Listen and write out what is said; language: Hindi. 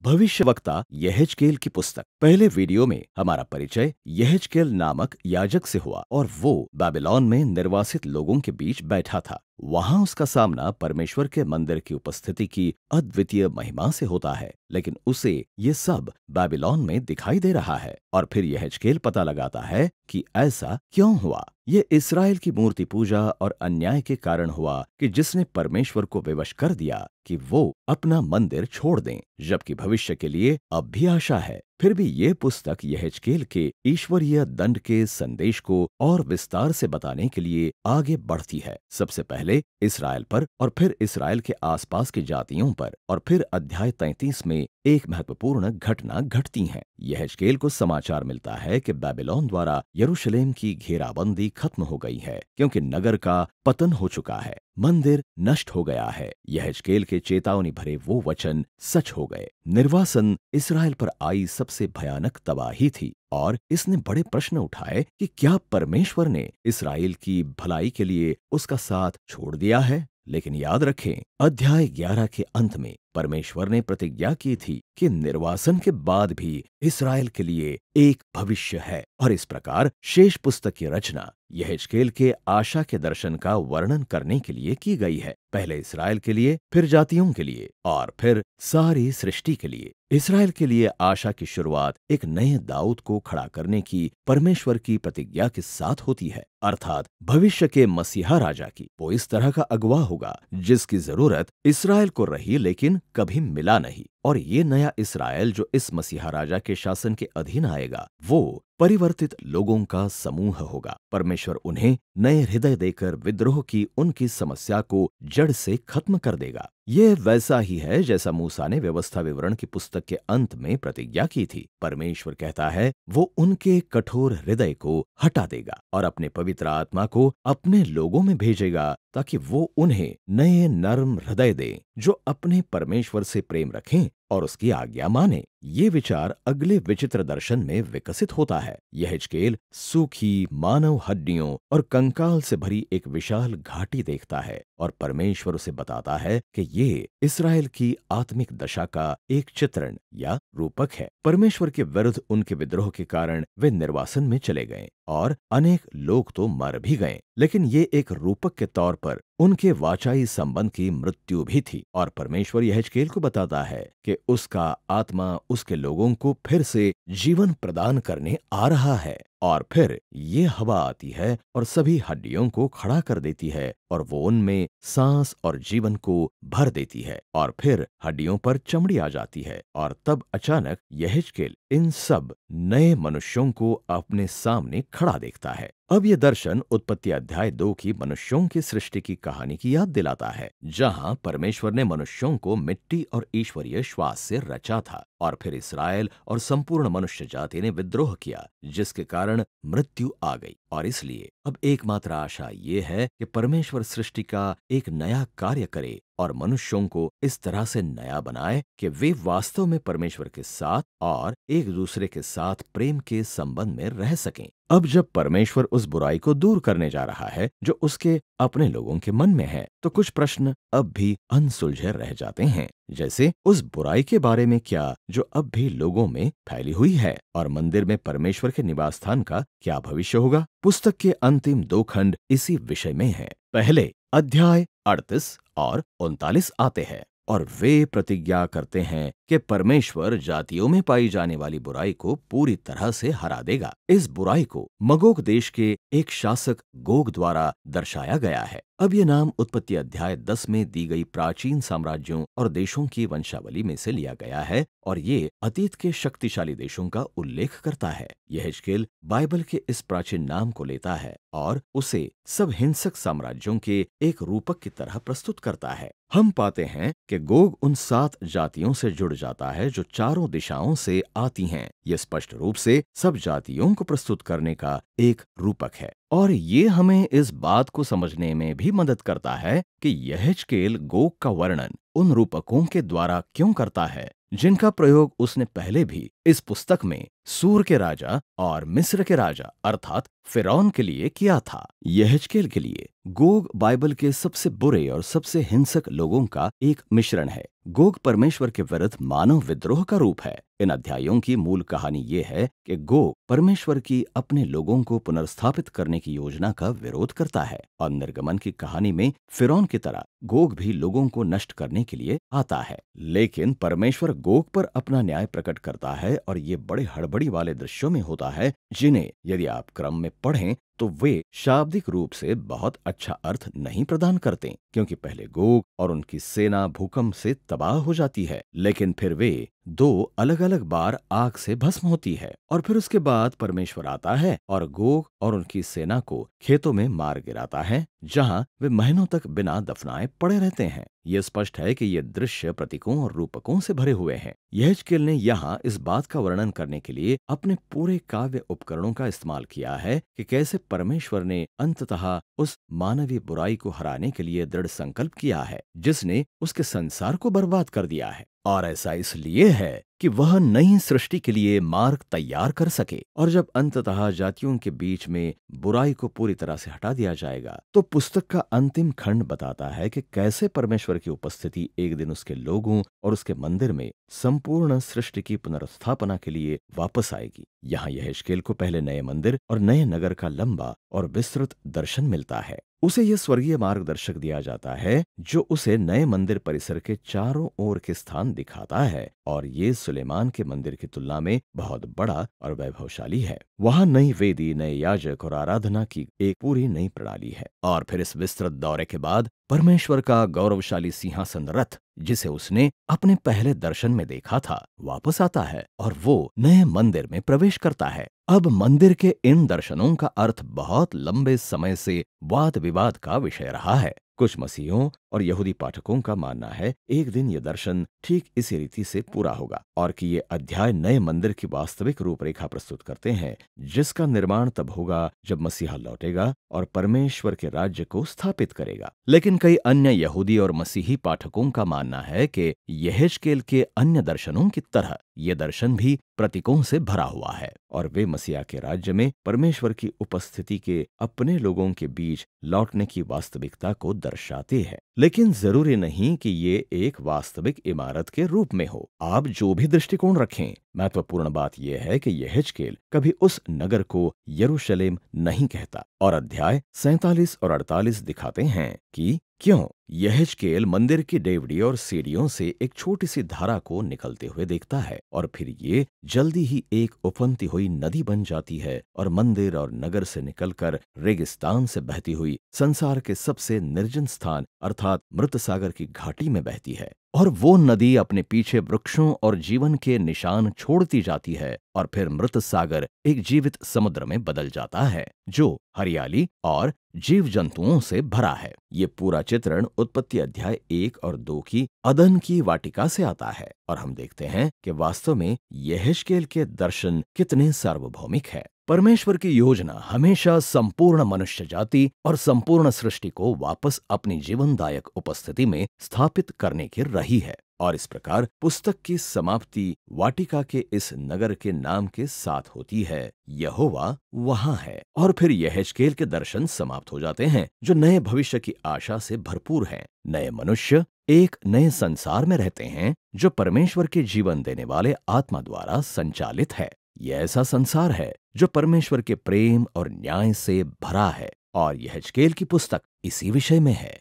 भविष्यवक्ता यहेजकेल की पुस्तक। पहले वीडियो में हमारा परिचय यहेजकेल नामक याजक से हुआ और वो बाबिलोन में निर्वासित लोगों के बीच बैठा था। वहां उसका सामना परमेश्वर के मंदिर की उपस्थिति की अद्वितीय महिमा से होता है, लेकिन उसे ये सब बाबिलोन में दिखाई दे रहा है। और फिर यहेजकेल पता लगाता है कि ऐसा क्यों हुआ। ये इसराइल की मूर्ति पूजा और अन्याय के कारण हुआ कि जिसने परमेश्वर को विवश कर दिया कि वो अपना मंदिर छोड़ दें, जबकि भविष्य के लिए अब भी आशा है। फिर भी ये पुस्तक यहेजकेल के ईश्वरीय दंड के संदेश को और विस्तार से बताने के लिए आगे बढ़ती है। सबसे पहले इसराइल पर और फिर इसराइल के आसपास की जातियों पर, और फिर अध्याय 33 में एक महत्वपूर्ण घटना घटती है। यहेजकेल को समाचार मिलता है कि बाबिलोन द्वारा यरूशलेम की घेराबंदी खत्म हो गई है, क्योंकि नगर का पतन हो चुका है, मंदिर नष्ट हो गया है। यहेजकेल के चेतावनी भरे वो वचन सच हो गए। निर्वासन इसराइल पर आई सबसे भयानक तबाही थी, और इसने बड़े प्रश्न उठाए कि क्या परमेश्वर ने इसराइल की भलाई के लिए उसका साथ छोड़ दिया है। लेकिन याद रखें, अध्याय 11 के अंत में परमेश्वर ने प्रतिज्ञा की थी कि निर्वासन के बाद भी इसराइल के लिए एक भविष्य है, और इस प्रकार शेष पुस्तक की रचना यहेजकेल के आशा के दर्शन का वर्णन करने के लिए की गई है। पहले इसराइल के लिए, फिर जातियों के लिए, और फिर सारी सृष्टि के लिए। इसराइल के लिए आशा की शुरुआत एक नए दाऊद को खड़ा करने की परमेश्वर की प्रतिज्ञा के साथ होती है, अर्थात भविष्य के मसीहा राजा की। वो इस तरह का अगुवा होगा जिसकी जरूरत इसराइल को रही लेकिन कभी मिला नहीं। और ये नया इसराइल जो इस मसीहा राजा के शासन के अधीन आएगा, वो परिवर्तित लोगों का समूह होगा। परमेश्वर उन्हें नए हृदय देकर विद्रोह की उनकी समस्या को जड़ से खत्म कर देगा। ये वैसा ही है जैसा मूसा ने व्यवस्था विवरण की पुस्तक के अंत में प्रतिज्ञा की थी। परमेश्वर कहता है वो उनके कठोर हृदय को हटा देगा और अपने पवित्र आत्मा को अपने लोगों में भेजेगा, ताकि वो उन्हें नए नर्म हृदय दे जो अपने परमेश्वर से प्रेम रखें और उसकी आज्ञा माने। ये विचार अगले विचित्र दर्शन में विकसित होता है। यहेजकेल सूखी मानव हड्डियों और कंकाल से भरी एक विशाल घाटी देखता है, और परमेश्वर उसे बताता है कि ये इसराइल की आत्मिक दशा का एक चित्रण या रूपक है। परमेश्वर के विरुद्ध उनके विद्रोह के कारण वे निर्वासन में चले गए और अनेक लोग तो मर भी गए, लेकिन ये एक रूपक के तौर पर उनके वाचाई संबंध की मृत्यु भी थी। और परमेश्वर यहेजकेल को बताता है कि उसका आत्मा उसके लोगों को फिर से जीवन प्रदान करने आ रहा है। और फिर ये हवा आती है और सभी हड्डियों को खड़ा कर देती है, और वो उनमें सांस और जीवन को भर देती है, और फिर हड्डियों पर चमड़ी आ जाती है। और तब अचानक यहेजकेल इन सब नए मनुष्यों को अपने सामने खड़ा देखता है। अब ये दर्शन उत्पत्ति अध्याय 2 की मनुष्यों की सृष्टि की कहानी की याद दिलाता है, जहां परमेश्वर ने मनुष्यों को मिट्टी और ईश्वरीय श्वास से रचा था, और फिर इसराइल और संपूर्ण मनुष्य जाति ने विद्रोह किया, जिसके कारण मृत्यु आ गई। और इसलिए अब एकमात्र आशा ये है कि परमेश्वर सृष्टि का एक नया कार्य करे और मनुष्यों को इस तरह से नया बनाए कि वे वास्तव में परमेश्वर के साथ और एक दूसरे के साथ प्रेम के संबंध में रह सकें। अब जब परमेश्वर उस बुराई को दूर करने जा रहा है जो उसके अपने लोगों के मन में है, तो कुछ प्रश्न अब भी अनसुलझे रह जाते हैं, जैसे उस बुराई के बारे में क्या जो अब भी लोगों में फैली हुई है, और मंदिर में परमेश्वर के निवास स्थान का क्या भविष्य होगा। पुस्तक के अंतिम 2 खंड इसी विषय में हैं। पहले अध्याय 38 और 39 आते हैं, और वे प्रतिज्ञा करते हैं कि परमेश्वर जातियों में पाई जाने वाली बुराई को पूरी तरह से हरा देगा। इस बुराई को मगोग देश के एक शासक गोग द्वारा दर्शाया गया है। अब ये नाम उत्पत्ति अध्याय 10 में दी गई प्राचीन साम्राज्यों और देशों की वंशावली में से लिया गया है, और ये अतीत के शक्तिशाली देशों का उल्लेख करता है। यहेजकेल बाइबल के इस प्राचीन नाम को लेता है और उसे सब हिंसक साम्राज्यों के एक रूपक की तरह प्रस्तुत करता है। हम पाते हैं कि गोग उन 7 जातियों से जुड़ जाता है जो चारों दिशाओं से आती हैं। ये स्पष्ट रूप से सब जातियों को प्रस्तुत करने का एक रूपक है, और ये हमें इस बात को समझने में भी मदद करता है कि यहेजकेल गोग का वर्णन उन रूपकों के द्वारा क्यों करता है जिनका प्रयोग उसने पहले भी इस पुस्तक में सूर के राजा और मिस्र के राजा अर्थात फिरौन के लिए किया था। यहेजकेल के लिए गोग बाइबल के सबसे बुरे और सबसे हिंसक लोगों का एक मिश्रण है। गोग परमेश्वर के विरुद्ध मानव विद्रोह का रूप है। इन अध्यायों की मूल कहानी ये है कि गोग परमेश्वर की अपने लोगों को पुनर्स्थापित करने की योजना का विरोध करता है, और निर्गमन की कहानी में फिरौन की तरह गोग भी लोगों को नष्ट करने के लिए आता है। लेकिन परमेश्वर गोग पर अपना न्याय प्रकट करता है, और ये बड़े हड़बड़ी वाले दृश्यों में होता है, जिन्हें यदि आप क्रम में पढ़ें तो वे शाब्दिक रूप से बहुत अच्छा अर्थ नहीं प्रदान करते, क्योंकि पहले गोग और उनकी सेना भूकंप से तबाह हो जाती है, लेकिन फिर वे दो अलग अलग बार आग से भस्म होती है, और फिर उसके बाद परमेश्वर आता है और गोग और उनकी सेना को खेतों में मार गिराता है, जहां वे महीनों तक बिना दफनाए पड़े रहते हैं। ये स्पष्ट है कि ये दृश्य प्रतीकों और रूपकों से भरे हुए हैं। यहेजकेल ने यहाँ इस बात का वर्णन करने के लिए अपने पूरे काव्य उपकरणों का इस्तेमाल किया है कि कैसे परमेश्वर ने अंततः उस मानवीय बुराई को हराने के लिए दृढ़ संकल्प किया है, जिसने उसके संसार को बर्बाद कर दिया है। और ऐसा इसलिए है कि वह नई सृष्टि के लिए मार्ग तैयार कर सके। और जब अंततः जातियों के बीच में बुराई को पूरी तरह से हटा दिया जाएगा, तो पुस्तक का अंतिम खंड बताता है कि कैसे परमेश्वर की उपस्थिति एक दिन उसके लोगों और उसके मंदिर में संपूर्ण सृष्टि की पुनर्स्थापना के लिए वापस आएगी। यहाँ यहेजकेल को पहले नए मंदिर और नए नगर का लंबा और विस्तृत दर्शन मिलता है। उसे यह स्वर्गीय मार्गदर्शक दिया जाता है, जो उसे नए मंदिर परिसर के चारों ओर के स्थान दिखाता है, और ये सुलेमान के मंदिर की तुलना में बहुत बड़ा और वैभवशाली है। वहाँ नई वेदी, नए याजक और आराधना की एक पूरी नई प्रणाली है। और फिर इस विस्तृत दौरे के बाद परमेश्वर का गौरवशाली सिंहासन रथ, जिसे उसने अपने पहले दर्शन में देखा था, वापस आता है, और वो नए मंदिर में प्रवेश करता है। अब मंदिर के इन दर्शनों का अर्थ बहुत लंबे समय से वाद विवाद का विषय रहा है। कुछ मसीहों और यहूदी पाठकों का मानना है एक दिन ये दर्शन ठीक इसी रीति से पूरा होगा, और कि ये अध्याय नए मंदिर की वास्तविक रूपरेखा प्रस्तुत करते हैं, जिसका निर्माण तब होगा जब मसीहा लौटेगा और परमेश्वर के राज्य को स्थापित करेगा। लेकिन कई अन्य यहूदी और मसीही पाठकों का मानना है कि यहेजकेल के अन्य दर्शनों की तरह ये दर्शन भी प्रतीकों से भरा हुआ है, और वे मसीहा के राज्य में परमेश्वर की उपस्थिति के अपने लोगों के बीच लौटने की वास्तविकता को दर्शाते हैं। लेकिन जरूरी नहीं कि ये एक वास्तविक इमारत के रूप में हो। आप जो भी दृष्टिकोण रखें, महत्वपूर्ण बात यह है कि यहेजकेल कभी उस नगर को यरूशलेम नहीं कहता, और अध्याय 47 और 48 दिखाते हैं कि क्यों यहेजकेल मंदिर की डेवड़ी और सीढ़ियों से एक छोटी सी धारा को निकलते हुए देखता है, और फिर ये जल्दी ही एक उफनती हुई नदी बन जाती है और मंदिर और नगर से निकलकर रेगिस्तान से बहती हुई संसार के सबसे निर्जन स्थान अर्थात मृत सागर की घाटी में बहती है। और वो नदी अपने पीछे वृक्षों और जीवन के निशान छोड़ती जाती है, और फिर मृत सागर एक जीवित समुद्र में बदल जाता है, जो हरियाली और जीव जंतुओं से भरा है। ये पूरा चित्रण उत्पत्ति अध्याय 1 और 2 की अदन की वाटिका से आता है, और हम देखते हैं कि वास्तव में यहेजकेल के दर्शन कितने सार्वभौमिक है। परमेश्वर की योजना हमेशा संपूर्ण मनुष्य जाति और संपूर्ण सृष्टि को वापस अपनी जीवनदायक उपस्थिति में स्थापित करने की रही है, और इस प्रकार पुस्तक की समाप्ति वाटिका के इस नगर के नाम के साथ होती है, यहोवा वहां है। और फिर यहेजकेल के दर्शन समाप्त हो जाते हैं, जो नए भविष्य की आशा से भरपूर हैं। नए मनुष्य एक नए संसार में रहते हैं, जो परमेश्वर के जीवन देने वाले आत्मा द्वारा संचालित है। यह ऐसा संसार है जो परमेश्वर के प्रेम और न्याय से भरा है, और यहेजकेल की पुस्तक इसी विषय में है।